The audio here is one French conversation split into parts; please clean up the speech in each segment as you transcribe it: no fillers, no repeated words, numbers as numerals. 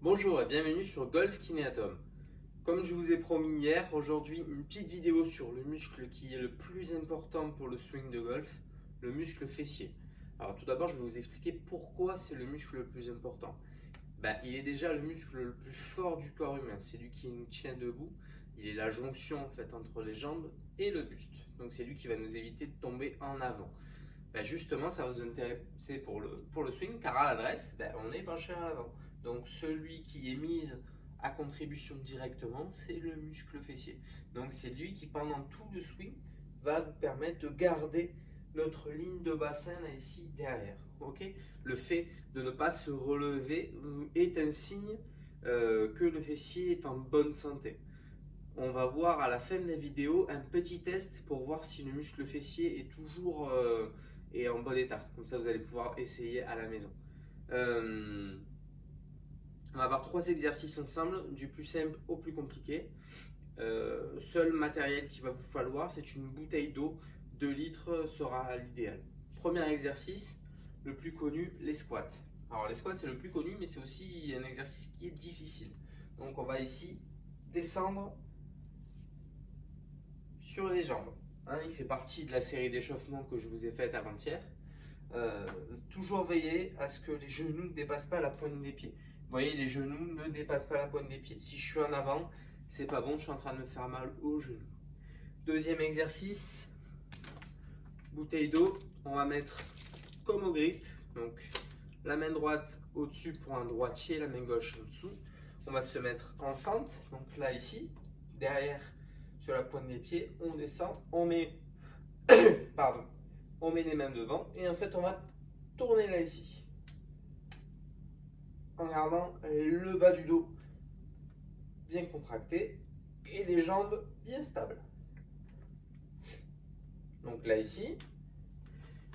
Bonjour et bienvenue sur Golf Kinéatom. Comme je vous ai promis hier, aujourd'hui une petite vidéo sur le muscle qui est le plus important pour le swing de golf, le muscle fessier. Alors tout d'abord je vais vous expliquer pourquoi c'est le muscle le plus important. Il est déjà le muscle le plus fort du corps humain, c'est lui qui nous tient debout, il est la jonction en fait entre les jambes et le buste. Donc c'est lui qui va nous éviter de tomber en avant. Justement, ça va vous intéresser pour le swing, car à l'adresse, on est penché en avant. Donc celui qui est mis à contribution directement, c'est le muscle fessier. Donc c'est lui qui, pendant tout le swing, va vous permettre de garder notre ligne de bassin là, ici derrière. Okay, le fait de ne pas se relever est un signe que le fessier est en bonne santé. On va voir à la fin de la vidéo un petit test pour voir si le muscle fessier est toujours est en bon état. Comme ça, vous allez pouvoir essayer à la maison. On va avoir 3 exercices ensemble, du plus simple au plus compliqué. Seul matériel qu'il va vous falloir, c'est une bouteille d'eau. 2 litres sera l'idéal. Premier exercice, le plus connu, les squats. Alors les squats, c'est le plus connu, mais c'est aussi un exercice qui est difficile. Donc on va ici descendre sur les jambes. Il fait partie de la série d'échauffement que je vous ai faite avant-hier. Toujours veiller à ce que les genoux ne dépassent pas la pointe des pieds. Vous voyez, les genoux ne dépassent pas la pointe des pieds. Si je suis en avant, c'est pas bon, je suis en train de me faire mal aux genoux. Deuxième exercice, bouteille d'eau. On va mettre comme au grip. Donc la main droite au-dessus pour un droitier, la main gauche en dessous. On va se mettre en fente. Donc là, ici, derrière sur la pointe des pieds, on descend, on met, pardon, on met les mains devant et en fait on va tourner là ici en gardant le bas du dos bien contracté et les jambes bien stables. Donc là ici,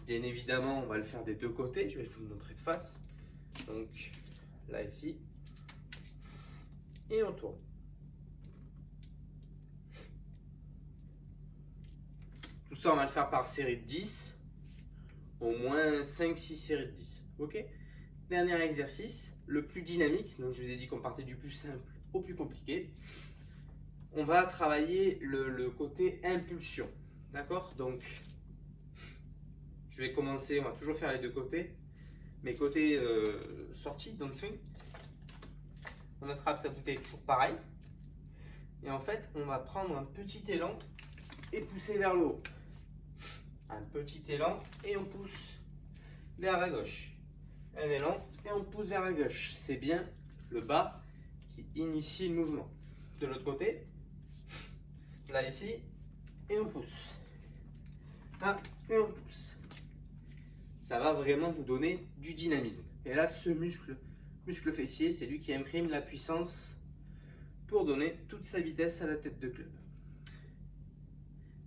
bien évidemment on va le faire des deux côtés, je vais vous le montrer de face. Donc là ici et on tourne. Tout ça, on va le faire par série de 10, au moins 5-6 séries de 10. Ok. Dernier exercice, le plus dynamique. Donc, je vous ai dit qu'on partait du plus simple au plus compliqué. On va travailler le côté impulsion. D'accord. Donc, je vais commencer, on va toujours faire les deux côtés. Mais côté sortie, dans le swing, on attrape sa bouteille toujours pareil. Et en fait, on va prendre un petit élan et pousser vers le haut. Un petit élan et on pousse vers la gauche. Un élan et on pousse vers la gauche. C'est bien le bas qui initie le mouvement. De l'autre côté, là ici, et on pousse. Là, et on pousse. Ça va vraiment vous donner du dynamisme. Et là, ce muscle fessier, c'est lui qui imprime la puissance pour donner toute sa vitesse à la tête de club.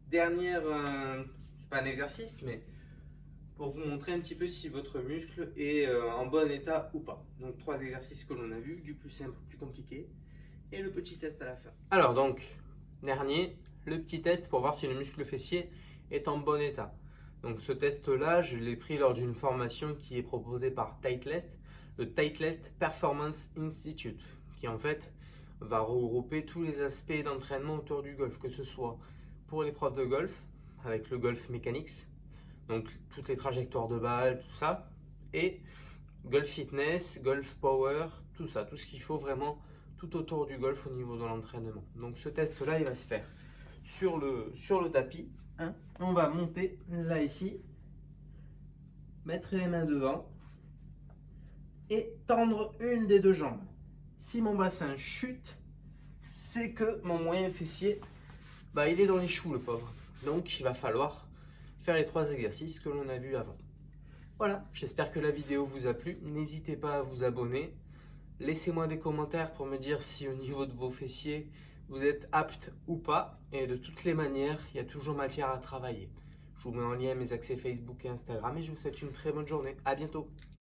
Dernière, c'est pas un exercice, mais pour vous montrer un petit peu si votre muscle est en bon état ou pas. Donc 3 exercices que l'on a vus, du plus simple au plus compliqué, et le petit test à la fin. Alors donc, dernier, le petit test pour voir si le muscle fessier est en bon état. Donc ce test-là, je l'ai pris lors d'une formation qui est proposée par Titleist, le Titleist Performance Institute, qui en fait va regrouper tous les aspects d'entraînement autour du golf, que ce soit pour les profs de golf, avec le Golf Mechanics, donc toutes les trajectoires de balles, tout ça, et Golf Fitness, Golf Power, tout ça, tout ce qu'il faut vraiment tout autour du golf au niveau de l'entraînement. Donc ce test-là, il va se faire sur le tapis. On va monter là ici, mettre les mains devant et tendre une des deux jambes. Si mon bassin chute, c'est que mon moyen fessier, il est dans les choux le pauvre. Donc il va falloir faire les 3 exercices que l'on a vus avant. Voilà, j'espère que la vidéo vous a plu. N'hésitez pas à vous abonner. Laissez-moi des commentaires pour me dire si au niveau de vos fessiers, vous êtes apte ou pas. Et de toutes les manières, il y a toujours matière à travailler. Je vous mets en lien mes accès Facebook et Instagram et je vous souhaite une très bonne journée. À bientôt.